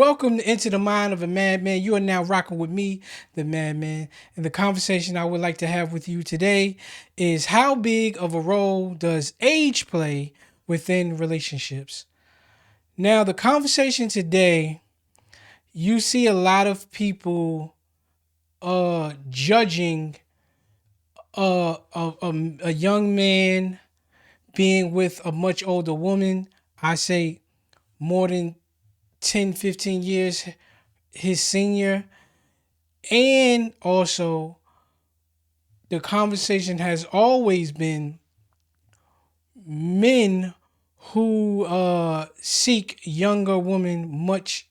Welcome to Into the Mind of a Madman. You are now rocking with me, the Madman. And the conversation I would like to have with you today is how big of a role does age play within relationships? Now, the conversation today, you see a lot of people judging a young man being with a much older woman. I say more than 10, 15 years his senior. And also, the conversation has always been men who seek younger women, much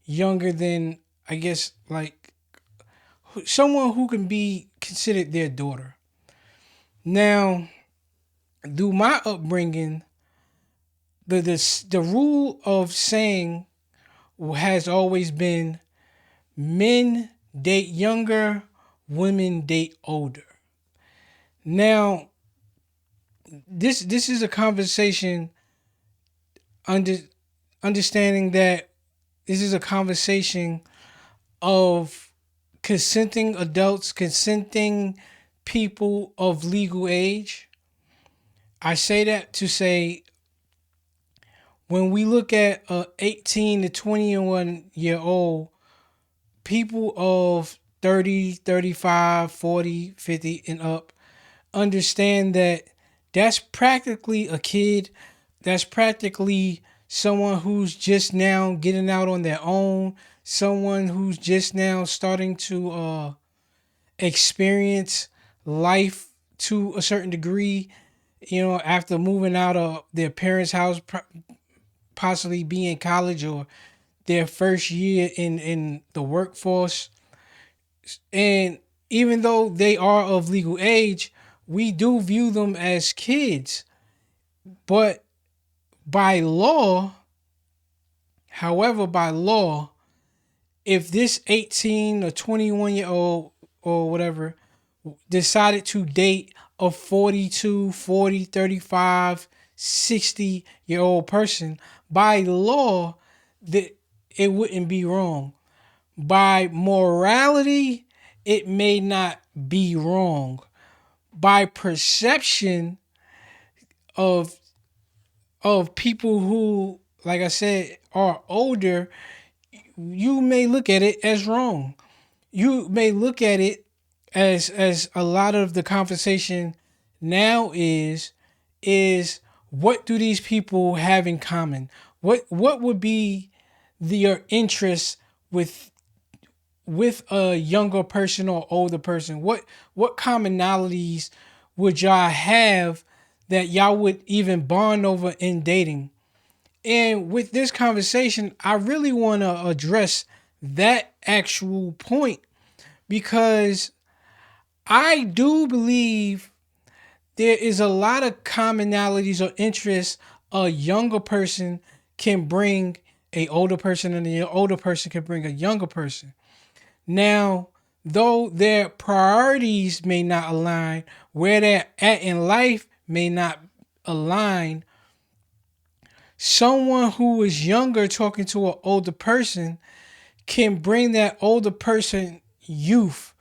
younger than, I guess, like someone who can be considered their daughter. Now, through my upbringing, the rule of saying has always been men date younger, women date older. Now, this is a conversation under understanding that this is a conversation of consenting adults, consenting people of legal age. I say that to say when we look at a 18 to 21-year-old, people of 30, 35, 40, 50 and up understand that that's practically a kid. That's practically someone who's just now getting out on their own, someone who's just now starting to experience life to a certain degree, after moving out of their parents' house, possibly be in college or their first year in the workforce. And even though they are of legal age, we do view them as kids. But by law, however, by law, if this 18 or 21-year-old or whatever decided to date a 42, 40, 35, 60-year-old person, by law, that it wouldn't be wrong. By morality, it may not be wrong. By perception of people who, like I said, are older, you may look at it as wrong. You may look at it as a lot of the conversation now is what do these people have in common? What would be your interest with a younger person or older person? What commonalities would y'all have that y'all would even bond over in dating? And with this conversation, I really want to address that actual point because I do believe there is a lot of commonalities or interests a younger person can bring a older person and the older person can bring a younger person. Now, though their priorities may not align, where they're at in life may not align, someone who is younger talking to an older person can bring that older person youth.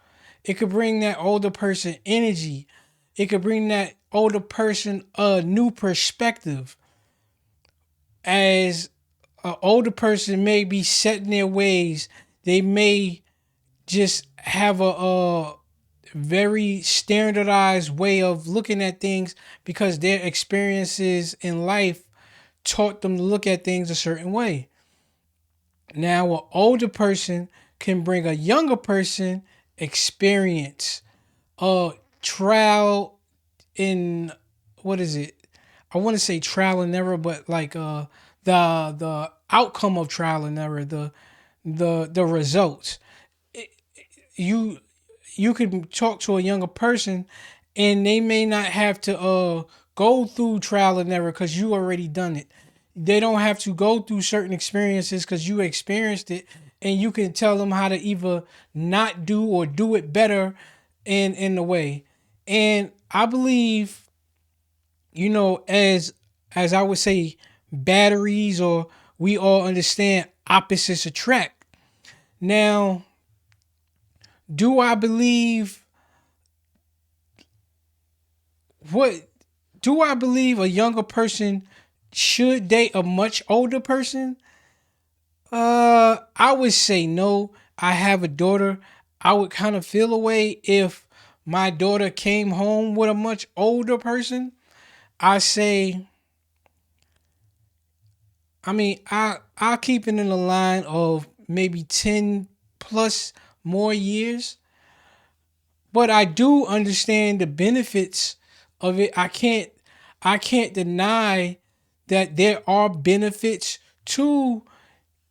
It could bring that older person energy. It could bring that older person a new perspective. As an older person may be set in their ways, they may just have a very standardized way of looking at things because their experiences in life taught them to look at things a certain way. Now, an older person can bring a younger person experience, trial in what is it? I want to say trial and error, but like the outcome of trial and error, the results. You you could talk to a younger person and they may not have to go through trial and error because you already done it. They don't have to go through certain experiences because you experienced it, and you can tell them how to either not do or do it better in the way. And I believe, as I would say, batteries, or we all understand opposites attract. Now, do I believe what do I believe a younger person should date a much older person? I would say no. I have a daughter. I would kind of feel a way if my daughter came home with a much older person. I say, I'll keep it in the line of maybe 10 plus more years. But I do understand the benefits of it. I can't deny that there are benefits to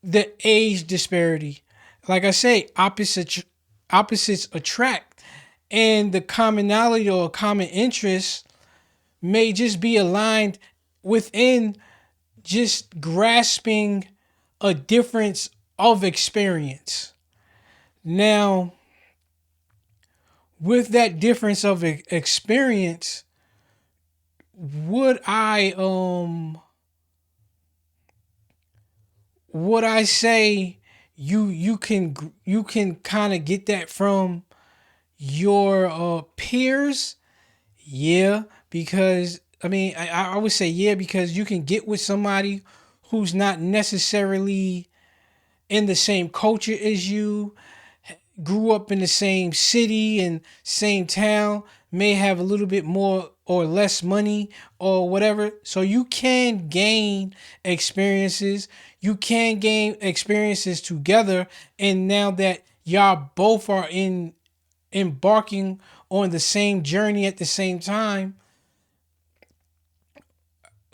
the age disparity. Like I say, opposites attract, and the commonality or common interest may just be aligned within just grasping a difference of experience. Now, with that difference of experience, would I say you can kind of get that from your peers? Yeah, because I would say yeah, because you can get with somebody who's not necessarily in the same culture as you, grew up in the same city and same town, may have a little bit more or less money or whatever. So you can gain experiences. You can gain experiences together. And now that y'all both are in embarking on the same journey at the same time.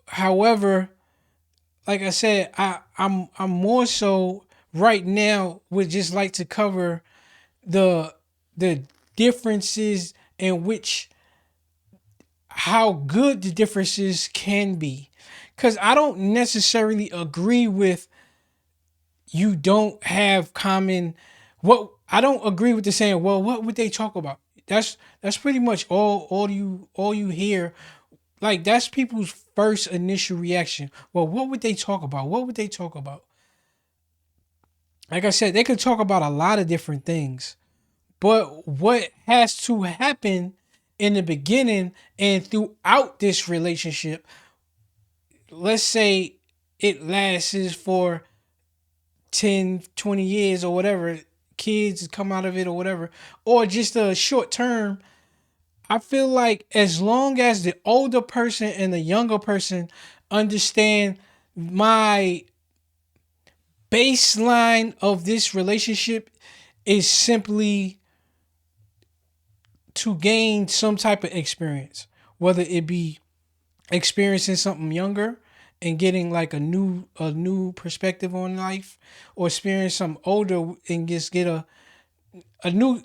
However, like I said, I'm more so right now would just like to cover the the differences in which how good the differences can be, because I don't necessarily agree with you don't have common what I don't agree with the saying, well, what would they talk about? That's pretty much all you hear. Like, that's people's first initial reaction. Well, what would they talk about? What would they talk about? Like I said, they could talk about a lot of different things. But what has to happen in the beginning and throughout this relationship, let's say it lasts for 10, 20 years or whatever, kids come out of it or whatever, or just a short term, I feel like as long as the older person and the younger person understand my baseline of this relationship is simply to gain some type of experience, whether it be experiencing something younger and getting like a new perspective on life, or experience something older and just get a new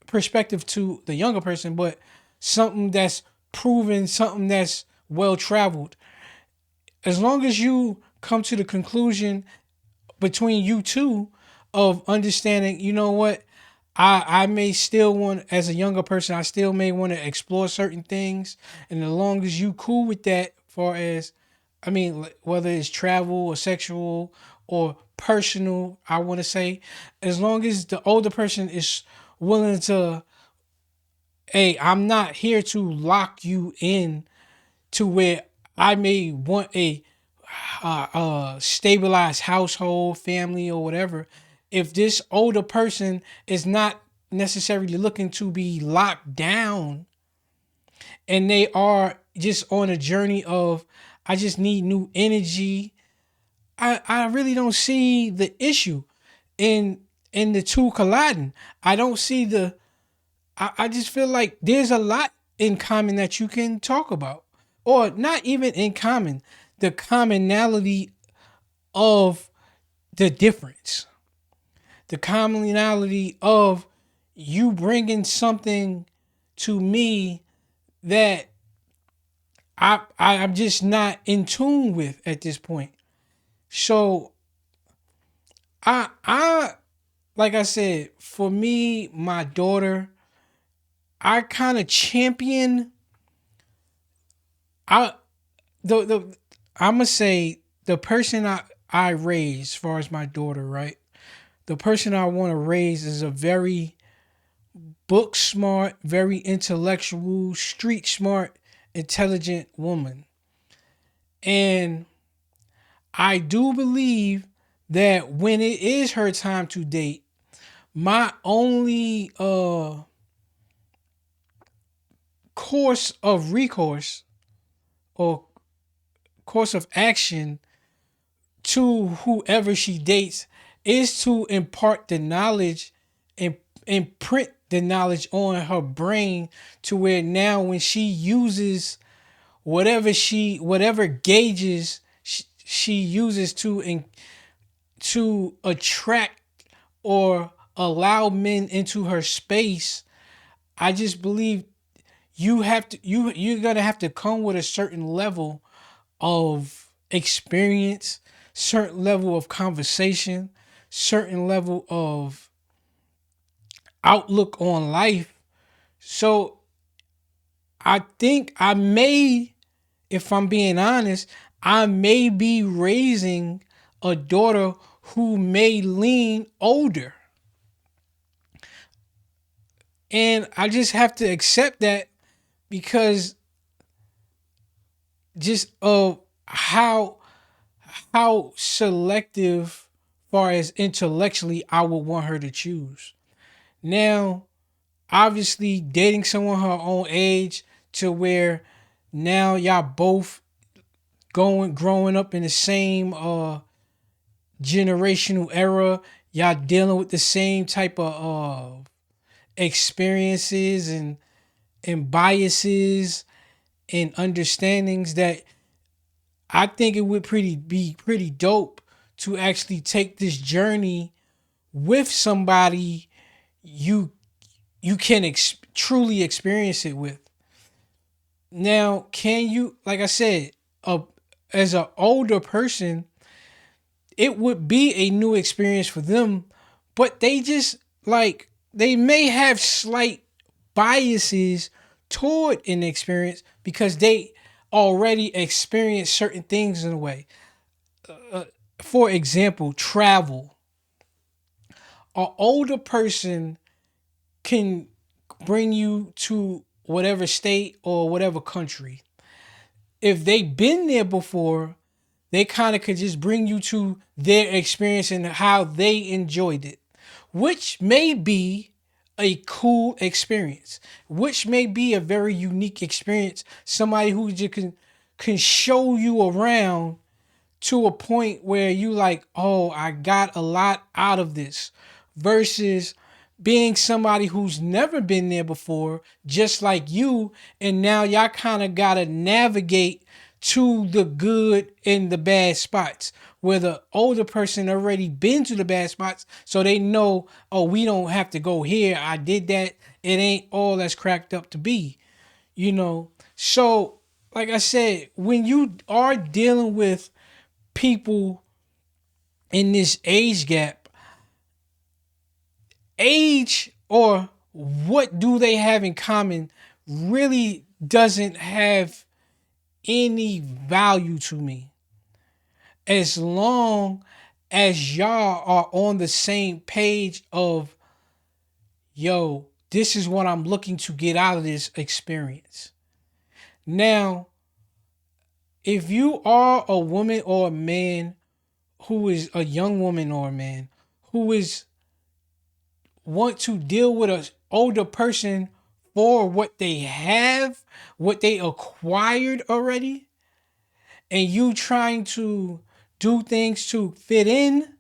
perspective to the younger person, but something that's proven, something that's well traveled. As long as you come to the conclusion between you two of understanding, you know what, I may still want, as a younger person, I still may want to explore certain things, and as long as you cool with that, far as whether it's travel or sexual or personal, I want to say, as long as the older person is willing to, hey, I'm not here to lock you in to where I may want a stabilized household, family, or whatever. If this older person is not necessarily looking to be locked down, and they are just on a journey of, I just need new energy, I really don't see the issue in the two colliding. I don't see I just feel like there's a lot in common that you can talk about. Or not even in common, the commonality of the difference, the commonality of you bringing something to me that I'm just not in tune with at this point. So I like I said, for me, my daughter, I kind of champion. I the I'm gonna say the person I raise, as far as my daughter, right? The person I want to raise is a very book smart, very intellectual, street smart, intelligent woman. And I do believe that when it is her time to date, my only course of recourse or course of action to whoever she dates is to impart the knowledge and imprint the knowledge on her brain to where now when she uses whatever gauges she uses to attract or allow men into her space. I just believe you're gonna have to come with a certain level of experience, certain level of conversation, certain level of outlook on life. So I think I may, if I'm being honest, I may be raising a daughter who may lean older. And I just have to accept that because just of how selective far as intellectually I would want her to choose. Now, obviously dating someone her own age to where now y'all both going growing up in the same generational era, y'all dealing with the same type of experiences and biases and understandings that I think it would be pretty dope to actually take this journey with somebody you you can truly experience it with. Now, can you, like I said, uh, as an older person, it would be a new experience for them, but they just like they may have slight biases toward an experience because they already experience certain things in a way. For example, travel. An older person can bring you to whatever state or whatever country. If they've been there before, they kind of could just bring you to their experience and how they enjoyed it, which may be a cool experience, which may be a very unique experience. Somebody who just can show you around to a point where you like, oh, I got a lot out of this, versus being somebody who's never been there before, just like you, and now y'all kind of gotta navigate to the good and the bad spots. Where the older person already been to the bad spots, so they know, oh, we don't have to go here. I did that. It ain't all that's cracked up to be, you know. So, like I said, when you are dealing with people in this age gap, age or what do they have in common really doesn't have any value to me. As long as y'all are on the same page of, yo, this is what I'm looking to get out of this experience. Now, if you are a woman or a man who is a young woman or a man who is want to deal with an older person for what they have, what they acquired already, and you trying to do things to fit in,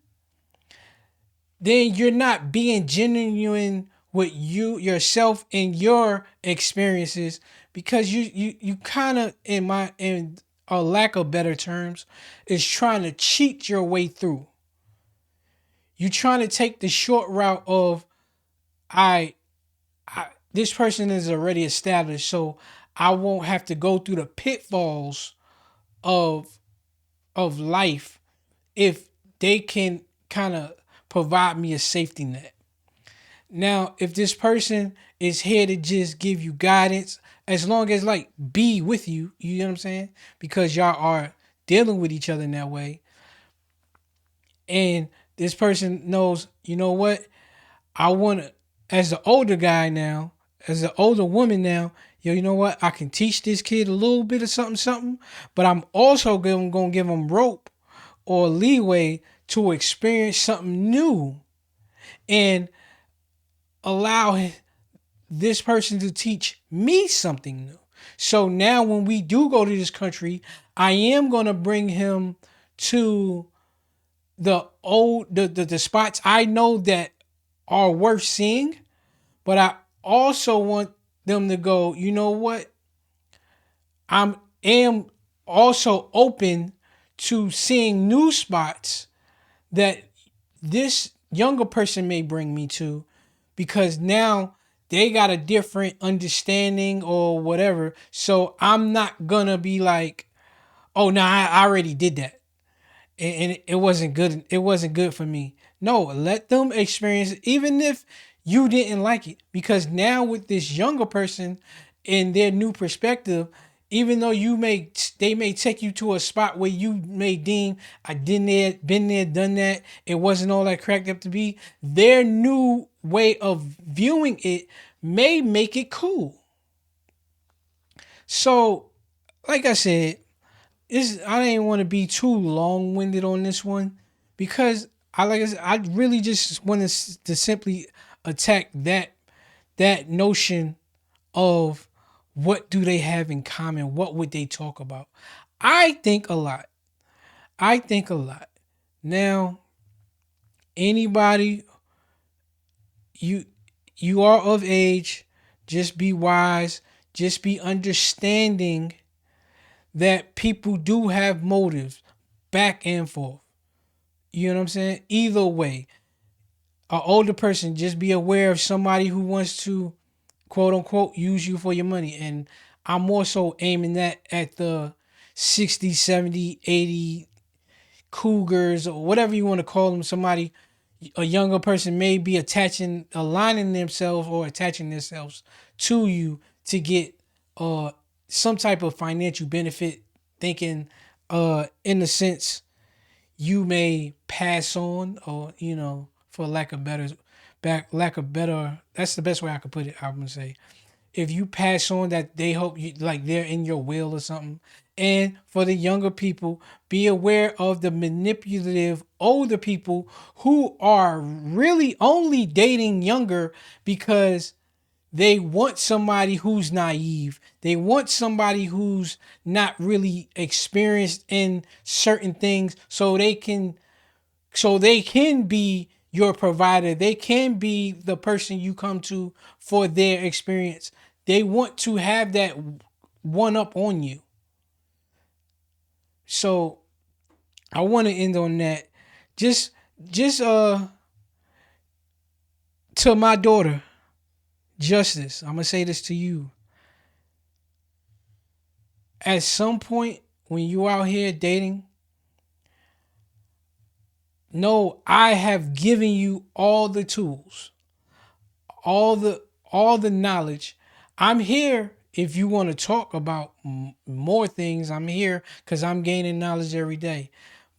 then you're not being genuine with you yourself and your experiences, because you kind of, in a lack of better terms, is trying to cheat your way through. You trying to take the short route of, I this person is already established, so I won't have to go through the pitfalls of life if they can kind of provide me a safety net. Now, if this person is here to just give you guidance, as long as like be with you, you know what I'm saying? Because y'all are dealing with each other in that way. And this person knows, you know what? I want to, as the older guy now, as the older woman now, yo, you know what? I can teach this kid a little bit of something, something, but I'm also going to give him rope or leeway to experience something new and allow this person to teach me something new. So now when we do go to this country, I am going to bring him to the spots I know that are worth seeing, but I also want them to go, you know what? I am also open to seeing new spots that this younger person may bring me to, because now they got a different understanding or whatever. So I'm not gonna be like, oh no, I already did that. And it wasn't good. It wasn't good for me. No, let them experience it, even if you didn't like it. Because now with this younger person and their new perspective, even though they may take you to a spot where you may deem I didn't there, been there, done that, it wasn't all that cracked up to be. Their new way of viewing it may make it cool. So, like I said, I didn't want to be too long winded on this one, because I really just want to simply attack that notion of what do they have in common? What would they talk about? I think a lot. I think a lot. Now, anybody, you you are of age, just be wise, just be understanding that people do have motives back and forth. You know what I'm saying? Either way, an older person, just be aware of somebody who wants to quote unquote use you for your money. And I'm more so aiming that at the 60, 70, 80 cougars or whatever you want to call them. Somebody, a younger person may be aligning themselves or attaching themselves to you to get some type of financial benefit, thinking in the sense you may pass on, or for lack of better, that's the best way I could put it. I'm gonna say, if you pass on that, they hope you, like, they're in your will or something. And for the younger people, be aware of the manipulative older people who are really only dating younger because they want somebody who's naive. They want somebody who's not really experienced in certain things, so they can be your provider. They can be the person you come to for their experience. They want to have that one up on you. So I want to end on that. Just just to my daughter, Justice, I'm gonna say this to you. At some point when you out here dating, no, I have given you all the tools, all the all the knowledge. I'm here if you want to talk about more things. I'm here because I'm gaining knowledge every day.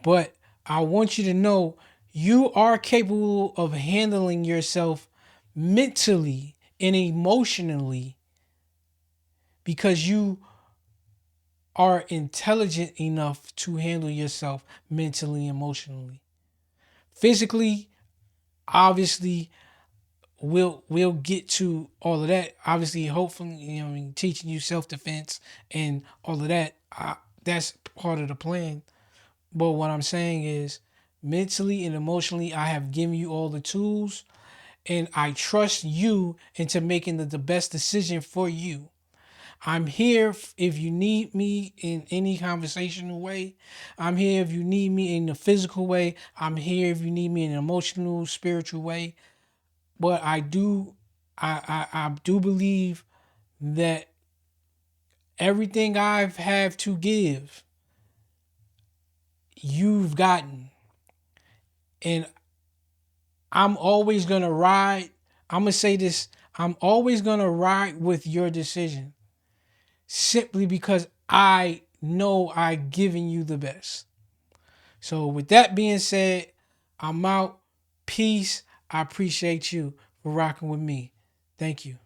But I want you to know you are capable of handling yourself mentally and emotionally, because you are intelligent enough to handle yourself mentally, emotionally. Physically, obviously, we'll get to all of that. Obviously, hopefully, teaching you self defense and all of that. That's part of the plan. But what I'm saying is, mentally and emotionally, I have given you all the tools, and I trust you into making the best decision for you. I'm here if you need me in any conversational way. I'm here if you need me in the physical way. I'm here if you need me in an emotional, spiritual way. But I do believe that everything I've have to give, you've gotten. And I'm always gonna ride. I'm gonna say this. I'm always gonna ride with your decision, simply because I know I've given you the best. So with that being said, I'm out. Peace. I appreciate you for rocking with me. Thank you.